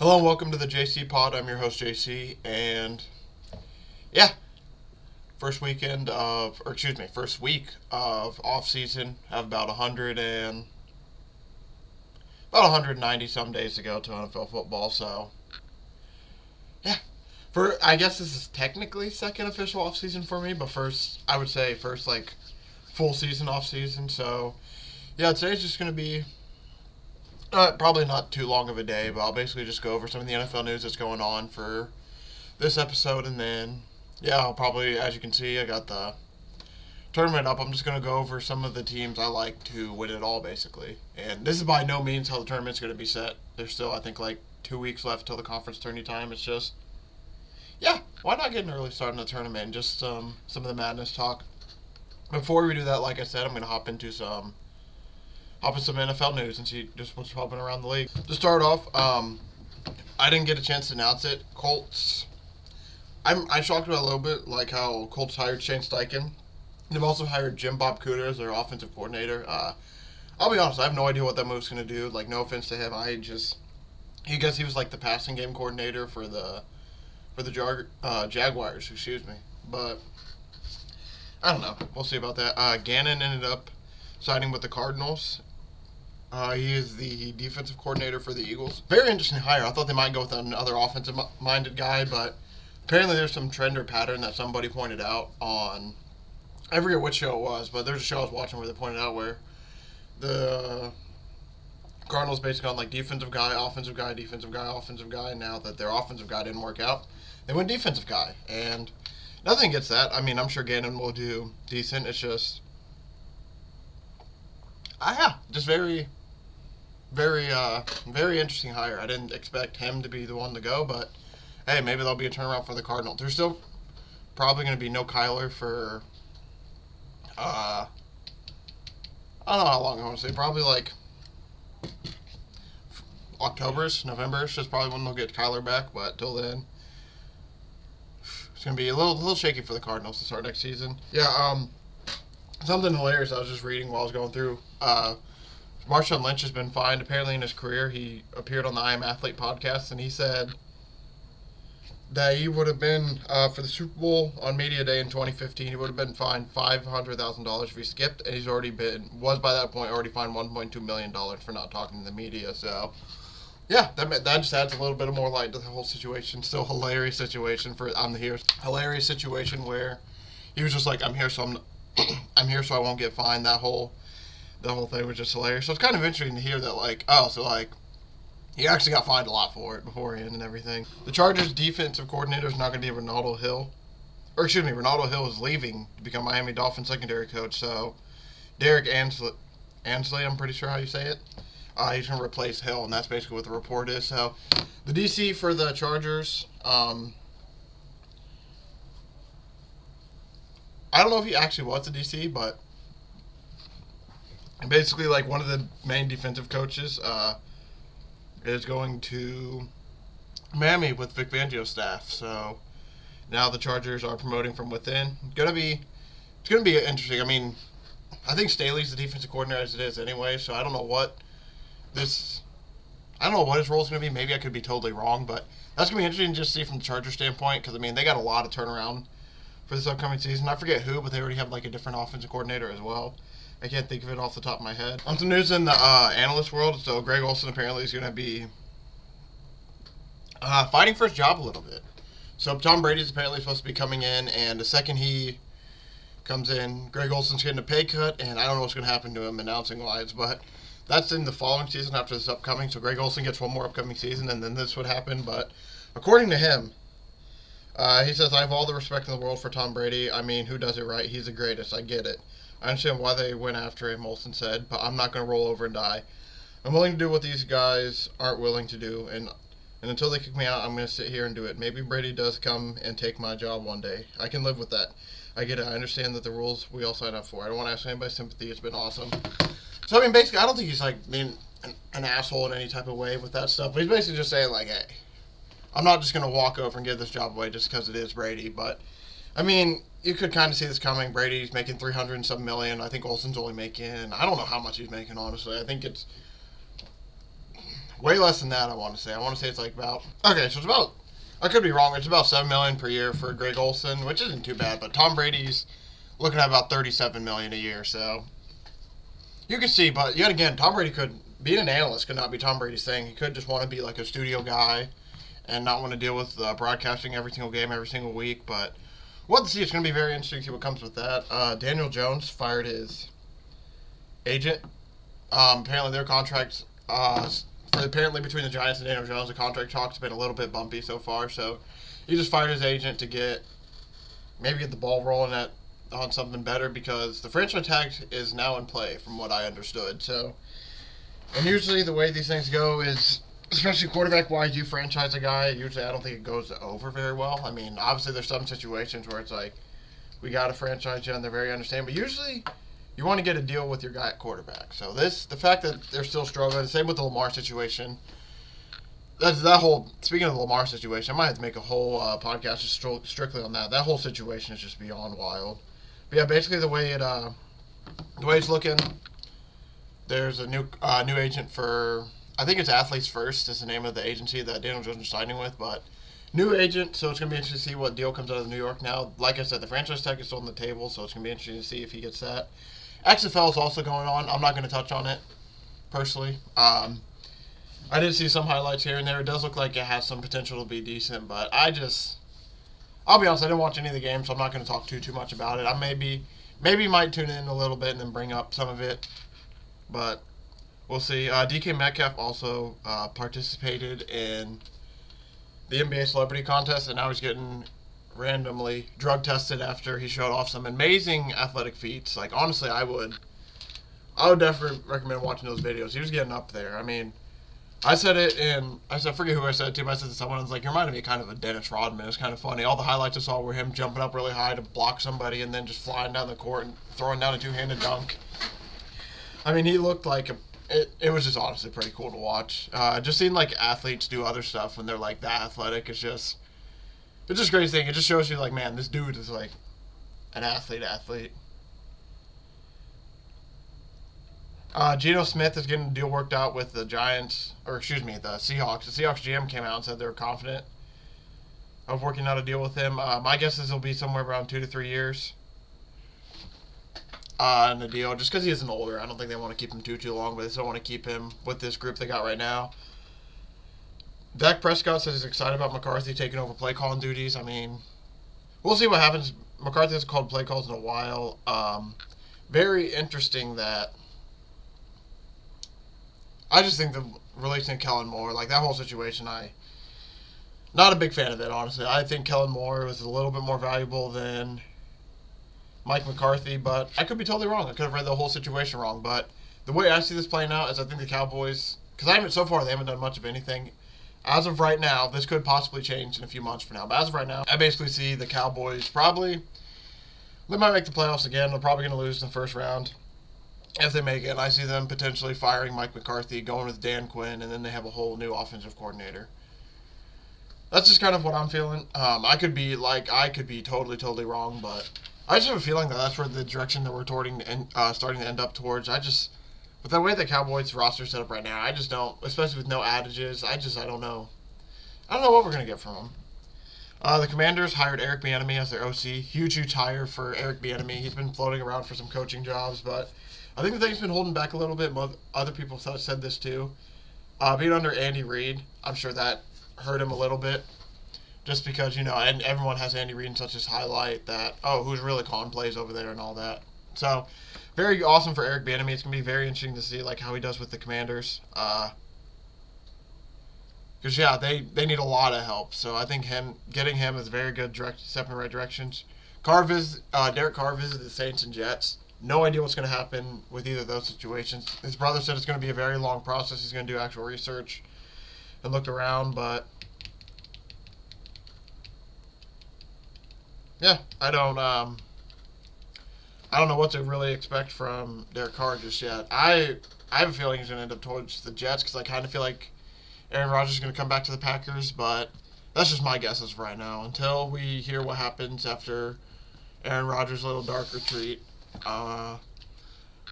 Hello and welcome to the JCPod. I'm your host JC, and yeah, first week of off-season. Have about 190 some days to go to NFL football. So yeah, I guess this is technically second official off-season for me, but I would say first like full season off-season. So yeah, today's just gonna be probably not too long of a day, but I'll basically just go over some of the NFL news that's going on for this episode, and then, yeah, I'll probably, as you can see, I got the tournament up. I'm just going to go over some of the teams I like to win it all, basically. And this is by no means how the tournament's going to be set. There's still, I think, like 2 weeks left till the conference tourney time. It's just, yeah, why not get an early start in the tournament and just some of the madness talk. Before we do that, like I said, I'm going to hop into some NFL news and see just what's popping around the league. To start off, I didn't get a chance to announce it. Colts. I'm shocked about a little bit, like how Colts hired Shane Steichen. They've also hired Jim Bob Cooter as their offensive coordinator. I'll be honest, I have no idea what that move's going to do. Like, no offense to him, he was like the passing game coordinator for the Jaguars. Excuse me, but I don't know. We'll see about that. Gannon ended up signing with the Cardinals. He is the defensive coordinator for the Eagles. Very interesting hire. I thought they might go with another offensive-minded guy, but apparently there's some trend or pattern that somebody pointed out on, I forget which show it was, but there's a show I was watching where they pointed out where the Cardinals basically on like defensive guy, offensive guy, defensive guy, offensive guy, and now that their offensive guy didn't work out, they went defensive guy. And nothing against that. I mean, I'm sure Gannon will do decent. It's just, just very interesting hire. I didn't expect him to be the one to go, but hey, maybe there'll be a turnaround for the Cardinals. There's still probably going to be no Kyler for, I don't know how long I want to say, probably like October-ish, November-ish is probably when they'll get Kyler back, but till then, it's going to be a little shaky for the Cardinals to start next season. Yeah, something hilarious I was just reading while I was going through, Marshawn Lynch has been fined. Apparently in his career, he appeared on the I Am Athlete podcast, and he said that he would have been, for the Super Bowl on Media Day in 2015, he would have been fined $500,000 if he skipped, and he's already was by that point already fined $1.2 million for not talking to the media. So, yeah, that just adds a little bit of more light to the whole situation. Still hilarious situation hilarious situation where he was just like, I'm here so I won't get fined. The whole thing was just hilarious. So it's kind of interesting to hear that, like, he actually got fined a lot for it beforehand and everything. The Chargers' defensive coordinator is not going to be Ronaldo Hill. Ronaldo Hill is leaving to become Miami Dolphins secondary coach. So Derek Ansley, I'm pretty sure how you say it, he's going to replace Hill, and that's basically what the report is. So the DC for the Chargers, I don't know if he actually was a DC, but basically, like, one of the main defensive coaches is going to Miami with Vic Fangio's staff. So now the Chargers are promoting from within. It's gonna be interesting. I mean, I think Staley's the defensive coordinator as it is anyway. So I don't know what his role is gonna be. Maybe I could be totally wrong, but that's gonna be interesting to just see from the Chargers standpoint, because I mean they got a lot of turnaround for this upcoming season. I forget who, but they already have like a different offensive coordinator as well. I can't think of it off the top of my head. On some news in the analyst world, so Greg Olsen apparently is going to be fighting for his job a little bit. So Tom Brady's apparently supposed to be coming in, and the second he comes in, Greg Olsen's getting a pay cut, and I don't know what's going to happen to him announcing-wise, but that's in the following season after this upcoming. So Greg Olsen gets one more upcoming season, and then this would happen. But according to him, he says, I have all the respect in the world for Tom Brady. I mean, who does it right? He's the greatest. I get it. I understand why they went after him, Olsen said, but I'm not going to roll over and die. I'm willing to do what these guys aren't willing to do, and until they kick me out, I'm going to sit here and do it. Maybe Brady does come and take my job one day. I can live with that. I get it. I understand that the rules we all sign up for. I don't want to ask anybody's sympathy. It's been awesome. So, I mean, basically, I don't think he's, like, being an asshole in any type of way with that stuff, but he's basically just saying, like, hey, I'm not just going to walk over and give this job away just because it is Brady, but, I mean, you could kind of see this coming. Brady's making $300 and some million. I think Olsen's only making, I don't know how much he's making, honestly. I think it's Way less than that, I want to say. I want to say it's like about... Okay, so it's about... I could be wrong. It's about $7 million per year for Greg Olsen, which isn't too bad. But Tom Brady's looking at about $37 million a year. So you can see, but yet again, Tom Brady could... Being an analyst could not be Tom Brady's thing. He could just want to be like a studio guy and not want to deal with broadcasting every single game, every single week. But we'll have to see. It's going to be very interesting to see what comes with that. Daniel Jones fired his agent. Apparently their contracts... apparently between the Giants and Daniel Jones, the contract talks have been a little bit bumpy so far. So he just fired his agent to get the ball rolling on something better, because the franchise tag is now in play from what I understood. So, and usually the way these things go is, especially quarterback-wise, you franchise a guy, usually I don't think it goes over very well. I mean, obviously there's some situations where it's like, we got to franchise you and they're very understanding, but usually you want to get a deal with your guy at quarterback. So the fact that they're still struggling, same with the Lamar situation. Speaking of the Lamar situation, I might have to make a whole podcast just strictly on that. That whole situation is just beyond wild. But yeah, basically the way it's looking, there's a new agent for, I think it's Athletes First is the name of the agency that Daniel Jones is signing with, but new agent, so it's going to be interesting to see what deal comes out of New York now. Like I said, the franchise tag is still on the table, so it's going to be interesting to see if he gets that. XFL is also going on. I'm not going to touch on it, personally. I did see some highlights here and there. It does look like it has some potential to be decent, but I'll be honest, I didn't watch any of the games, so I'm not going to talk too much about it. I maybe might tune in a little bit and then bring up some of it, but we'll see. DK Metcalf also participated in the NBA Celebrity Contest, and now he's getting randomly drug tested after he showed off some amazing athletic feats. Like, honestly, I would definitely recommend watching those videos. He was getting up there. I mean, I forget who I said it to, but I said to someone, I was like, you reminded me kind of a Dennis Rodman. It was kind of funny. All the highlights I saw were him jumping up really high to block somebody and then just flying down the court and throwing down a two-handed dunk. I mean, he looked like it was just honestly pretty cool to watch. Just seeing, like, athletes do other stuff when they're, like, that athletic is just... It's just a great thing. It just shows you, like, man, this dude is, like, an athlete. Geno Smith is getting a deal worked out with the Seahawks. The Seahawks GM came out and said they were confident of working out a deal with him. My guess is it'll be somewhere around 2 to 3 years in the deal, just because he isn't older. I don't think they want to keep him too long, but they still want to keep him with this group they got right now. Dak Prescott says he's excited about McCarthy taking over play calling duties. I mean, we'll see what happens. McCarthy hasn't called play calls in a while. Very interesting that I just think the releasing Kellen Moore, like that whole situation, not a big fan of it, honestly. I think Kellen Moore was a little bit more valuable than Mike McCarthy, but I could be totally wrong. I could have read the whole situation wrong, but the way I see this playing out is I think the Cowboys, because so far they haven't done much of anything. As of right now, this could possibly change in a few months from now, but as of right now, I basically see the Cowboys they might make the playoffs again. They're probably going to lose in the first round. If they make it, I see them potentially firing Mike McCarthy, going with Dan Quinn, and then they have a whole new offensive coordinator. That's just kind of what I'm feeling. I could be totally wrong, but I just have a feeling that that's where the direction that we're starting to end up towards. With the way the Cowboys roster is set up right now, I just don't, especially with no adages, I don't know. I don't know what we're going to get from them. The Commanders hired Eric Bieniemy as their OC. Huge hire for Eric Bieniemy. He's been floating around for some coaching jobs, but I think the thing's been holding back a little bit. Other people said this too. Being under Andy Reid, I'm sure that hurt him a little bit. Just because, and everyone has Andy Reid in such a highlight that, who's really calling plays over there and all that. So, very awesome for Eric Bieniemy. It's going to be very interesting to see how he does with the Commanders. Because, they need a lot of help. So, I think getting him is a very good step in the right directions. Derek Carr visited the Saints and Jets. No idea what's going to happen with either of those situations. His brother said it's going to be a very long process. He's going to do actual research and look around, but yeah, I don't know what to really expect from Derek Carr just yet. I have a feeling he's going to end up towards the Jets because I kind of feel like Aaron Rodgers is going to come back to the Packers, but that's just my guess as of right now. Until we hear what happens after Aaron Rodgers' little dark retreat,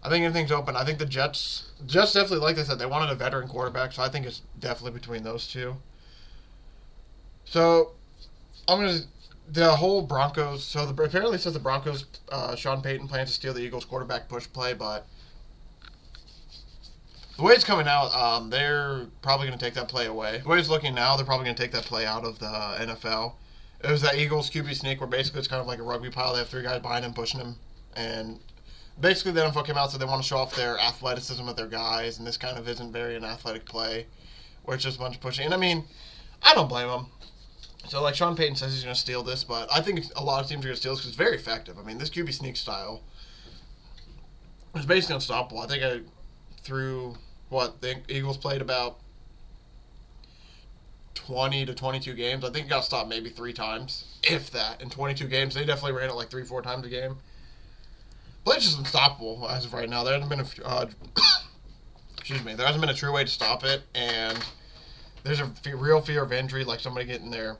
I think anything's open. I think the Jets definitely, like I said, they wanted a veteran quarterback, so I think it's definitely between those two. So the whole Broncos. So apparently it says the Broncos, Sean Payton plans to steal the Eagles' quarterback push play, but the way it's coming out, they're probably going to take that play away. The way it's looking now, they're probably going to take that play out of the NFL. It was that Eagles QB sneak where basically it's kind of like a rugby pile. They have three guys behind him pushing him, and basically the NFL came out, so they want to show off their athleticism with their guys, and this kind of isn't very an athletic play, where it's just a bunch of pushing. And I mean, I don't blame them. So like Sean Payton says he's going to steal this, but I think a lot of teams are going to steal this because it's very effective. I mean, this QB sneak style is basically unstoppable. I think through the Eagles played about 20 to 22 games. I think it got stopped maybe 3 times, if that, in 22 games. They definitely ran it like 3-4 times a game. But it's just unstoppable as of right now. There hasn't been there hasn't been a true way to stop it, and there's a real fear of injury, like somebody getting there.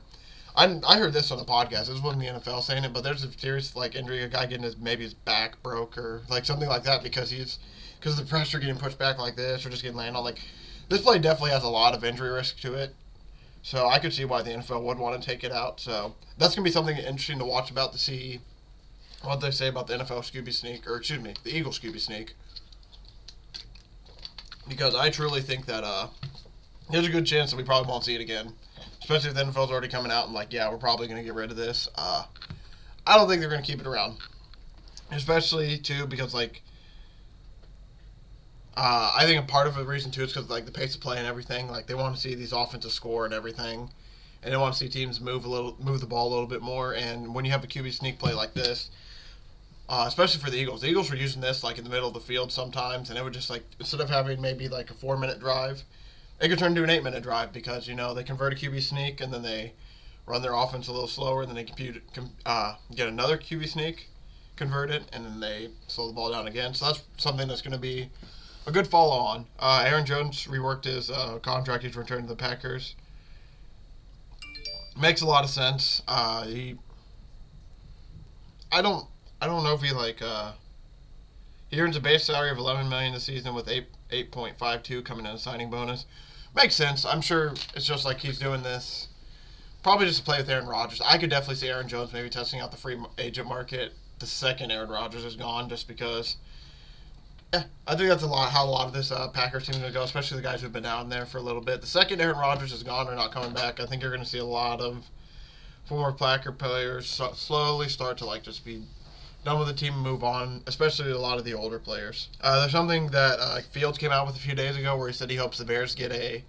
I heard this on a podcast. This wasn't the NFL saying it, but there's a serious injury, a guy getting maybe his back broke or like something like that because of the pressure getting pushed back like this or just getting landed on. This play definitely has a lot of injury risk to it. So I could see why the NFL would want to take it out. So that's going to be something interesting to watch about to see what they say about the NFL Scooby Sneak, or excuse me, the Eagles Scooby Sneak. Because I truly think that there's a good chance that we probably won't see it again. Especially if the NFL's already coming out and we're probably going to get rid of this. I don't think they're going to keep it around. Especially, too, because I think a part of the reason too is because the pace of play and everything. They want to see these offenses score and everything, and they want to see teams move the ball a little bit more. And when you have a QB sneak play like this, especially for the Eagles were using this in the middle of the field sometimes, and it would just instead of having maybe a 4-minute drive, it could turn into an 8-minute drive because they convert a QB sneak and then they run their offense a little slower, and then they get another QB sneak, convert it, and then they slow the ball down again. So that's something that's going to be a good follow-on. Aaron Jones reworked his contract. He's returned to the Packers. Makes a lot of sense. I don't know if he earns a base salary of $11 million this season with $8.52 coming in a signing bonus. Makes sense. I'm sure it's just he's doing this probably just to play with Aaron Rodgers. I could definitely see Aaron Jones maybe testing out the free agent market the second Aaron Rodgers is gone, just because. Yeah, I think that's how a lot of this Packers team is going to go, especially the guys who've been down there for a little bit. The second Aaron Rodgers is gone or not coming back, I think you're going to see a lot of former Packer players slowly start to just be done with the team and move on, especially a lot of the older players. There's something that Fields came out with a few days ago where he said he hopes the Bears get a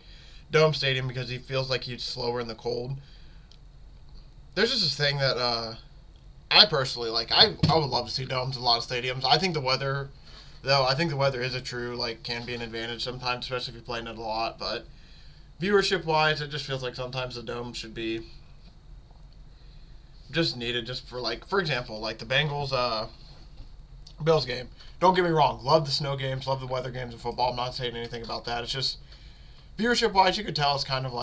dome stadium because he feels like he's slower in the cold. There's just this thing that I personally I would love to see domes in a lot of stadiums. I think the weather is a true can be an advantage sometimes, especially if you're playing it a lot. But viewership wise, it just feels like sometimes the dome should be just needed just for example, the Bengals Bills game. Don't get me wrong, love the snow games, love the weather games in football. I'm not saying anything about that. It's just viewership wise, you could tell it's kind of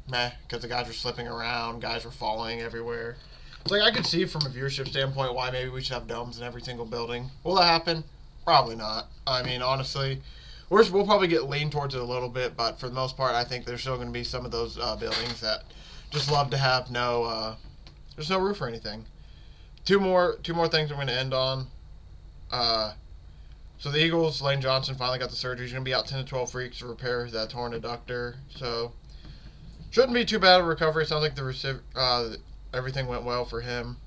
meh, because the guys were slipping around, guys were falling everywhere. It's I could see from a viewership standpoint why maybe we should have domes in every single building. Will that happen? Probably not. I mean, honestly, we'll probably get lean towards it a little bit, but for the most part, I think there's still going to be some of those buildings that just love to have there's no roof or anything. Two more things I'm going to end on. So the Eagles, Lane Johnson finally got the surgery. He's going to be out 10 to 12 weeks to repair that torn adductor. So shouldn't be too bad of a recovery. Sounds like everything went well for him.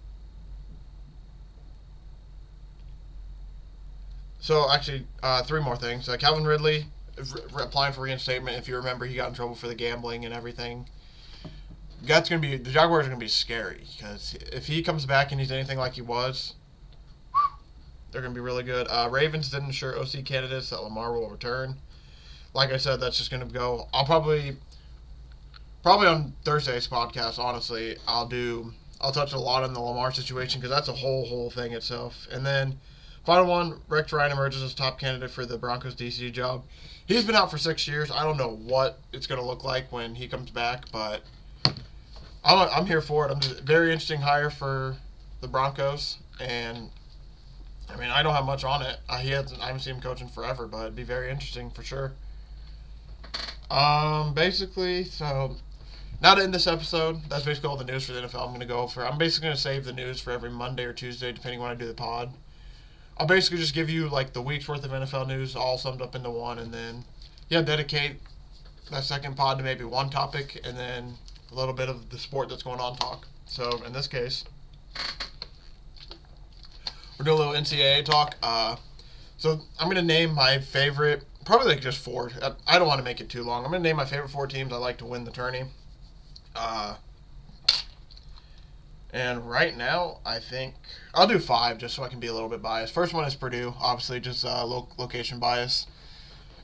So actually, 3 more things. Calvin Ridley applying for reinstatement. If you remember, he got in trouble for the gambling and everything. The Jaguars are gonna be scary because if he comes back and he's anything like he was, they're gonna be really good. Ravens didn't assure OC candidates that Lamar will return. Like I said, that's just gonna go. I'll probably on Thursday's podcast. Honestly, I'll touch a lot on the Lamar situation because that's a whole thing itself. And then final one, Rex Ryan emerges as top candidate for the Broncos DC job. He's been out for 6 years. I don't know what it's gonna look like when he comes back, but I'm here for it. I'm just very interesting hire for the Broncos, and I mean, I don't have much on it. I haven't seen him coaching forever, but it'd be very interesting for sure. Basically, so now to end this episode, that's basically all the news for the NFL I'm going to go over. I'm basically going to save the news for every Monday or Tuesday, depending when I do the pod. I'll basically just give you like the week's worth of NFL news all summed up into one, and then dedicate that second pod to maybe one topic, and then a little bit of the sport that's going on talk. So in this case, we're doing a little NCAA talk. So I'm going to name my favorite, probably like just four. I don't want to make it too long. I'm going to name my favorite four teams I like to win the tourney. And right now, I think I'll do five just so I can be a little bit biased. First one is Purdue, obviously just location bias.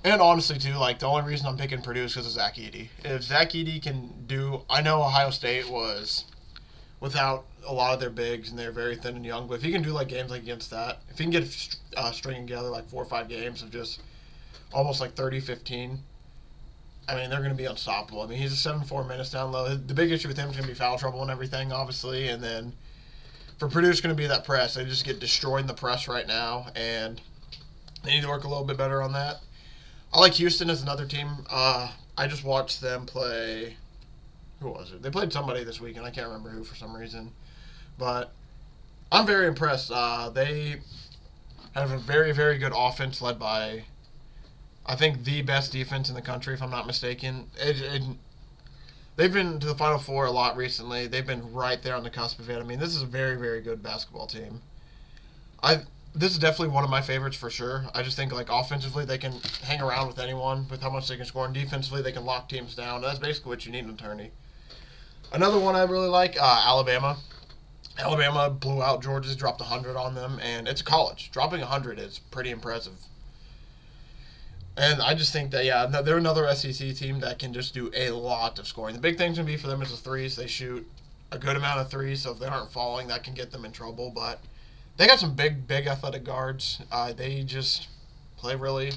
And honestly, too, like the only reason I'm picking Purdue is because of Zach Edey. If Zach Edey can do, I know Ohio State was without a lot of their bigs and they're very thin and young, but if he can do like games like against that, if he can get stringing together like 4 or 5 games of just almost like 30-15, I mean, they're going to be unstoppable. I mean, he's a 7-4 menace down low. The big issue with him is going to be foul trouble and everything, obviously. And then for Purdue, it's going to be that press. They just get destroyed in the press right now, and they need to work a little bit better on that. I like Houston as another team. I just watched them play. Who was it? They played somebody this weekend. I can't remember who for some reason. But I'm very impressed. They have a very, very good offense led by, I think, the best defense in the country, if I'm not mistaken. They've been to the Final Four a lot recently. They've been right there on the cusp of it. I mean, this is a very, very good basketball team. This is definitely one of my favorites for sure. I just think, like, offensively, they can hang around with anyone with how much they can score. And defensively, they can lock teams down. That's basically what you need in a tourney. Another one I really like, Alabama. Alabama blew out Georgia, dropped 100 on them, and it's a college. Dropping 100 is pretty impressive. And I just think that, they're another SEC team that can just do a lot of scoring. The big thing's going to be for them is the threes. They shoot a good amount of threes, so if they aren't falling, that can get them in trouble. But they got some big athletic guards. They just play really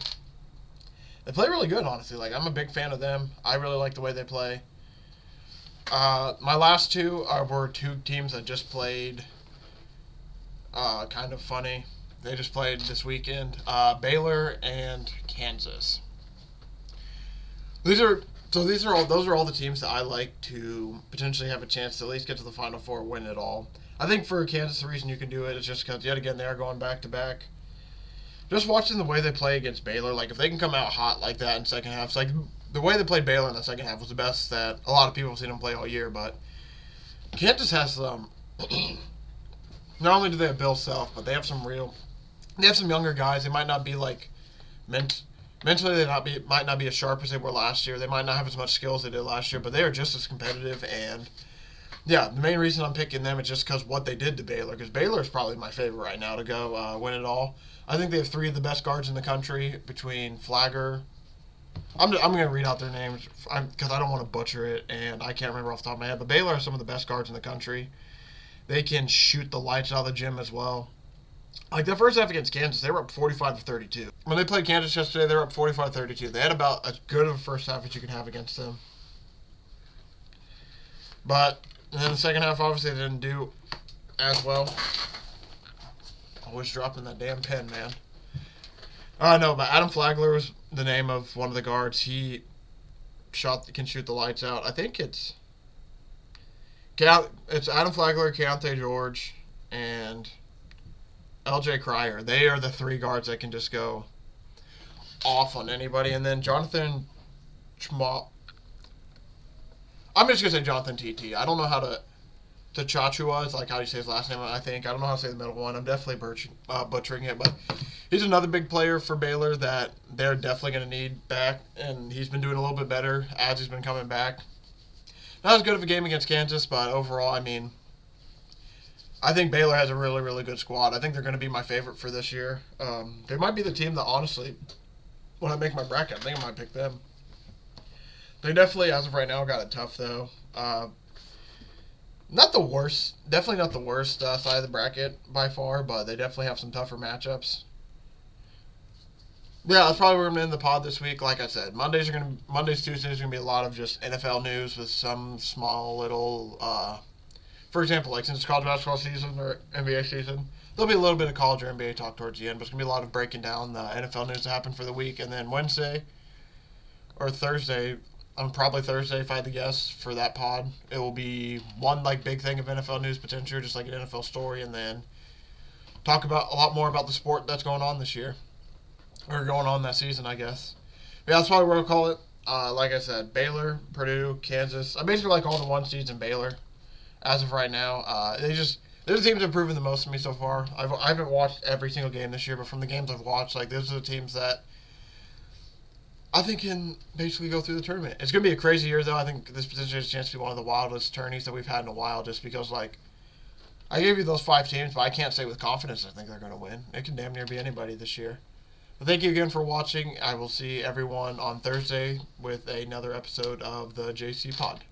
good, honestly. Like, I'm a big fan of them. I really like the way they play. My last two were two teams that just played kind of funny. They just played this weekend. Baylor and Kansas. Those are all the teams that I like to potentially have a chance to at least get to the Final Four, win it all. I think for Kansas, the reason you can do it is just because, yet again, they are going back to back. Just watching the way they play against Baylor, like if they can come out hot like that in second half, it's like the way they played Baylor in the second half was the best that a lot of people have seen them play all year. But Kansas has some. Not only do they have Bill Self, but they have some younger guys. They might not be like mentally. Might not be as sharp as they were last year. They might not have as much skill as they did last year, but they are just as competitive. And yeah, the main reason I'm picking them is just because what they did to Baylor. Because Baylor is probably my favorite right now to go win it all. I think they have 3 of the best guards in the country between Flagger. I'm going to read out their names because I don't want to butcher it, and I can't remember off the top of my head. But Baylor has some of the best guards in the country. They can shoot the lights out of the gym as well. Like the first half against Kansas, they were up 45-32. When they played Kansas yesterday, they were up 45-32. They had about as good of a first half as you can have against them. But then the second half, obviously, they didn't do as well. Always dropping that damn pen, man. No, but Adam Flagler was the name of one of the guards. He can shoot the lights out. I think it's Adam Flagler, Keontae George, and LJ Cryer. They are the 3 guards that can just go off on anybody. And then Jonathan I'm just going to say Jonathan TT. I don't know how to Chachua is like how you say his last name, I think. I don't know how to say the middle one. I'm definitely butchering it. But he's another big player for Baylor that they're definitely going to need back. And he's been doing a little bit better as he's been coming back. Not as good of a game against Kansas, but overall, I mean, I think Baylor has a really, really good squad. I think they're going to be my favorite for this year. They might be the team that, honestly, when I make my bracket, I think I might pick them. They definitely, as of right now, got it tough, though. Not the worst. Definitely not the worst side of the bracket by far, but they definitely have some tougher matchups. Yeah, that's probably where I'm going to end the pod this week. Like I said, Mondays, Tuesdays are going to be a lot of just NFL news with some small little, for example, like since it's college basketball season or NBA season, there'll be a little bit of college or NBA talk towards the end, but it's gonna be a lot of breaking down the NFL news that happened for the week, and then Wednesday or Thursday. Probably Thursday if I had to guess for that pod. It will be one like big thing of NFL news potential, just like an NFL story, and then talk about a lot more about the sport that's going on this year or going on that season, I guess. But yeah, that's probably what I'll call it. Like I said, Baylor, Purdue, Kansas. I basically like all the one seeds in Baylor as of right now. They're the teams that have proven the most to me so far. I haven't watched every single game this year, but from the games I've watched, like those are the teams that I think can basically go through the tournament. It's going to be a crazy year, though. I think this potentially has a chance to be one of the wildest tourneys that we've had in a while, just because, like, I gave you those 5 teams, but I can't say with confidence I think they're going to win. It can damn near be anybody this year. But thank you again for watching. I will see everyone on Thursday with another episode of the JC Pod.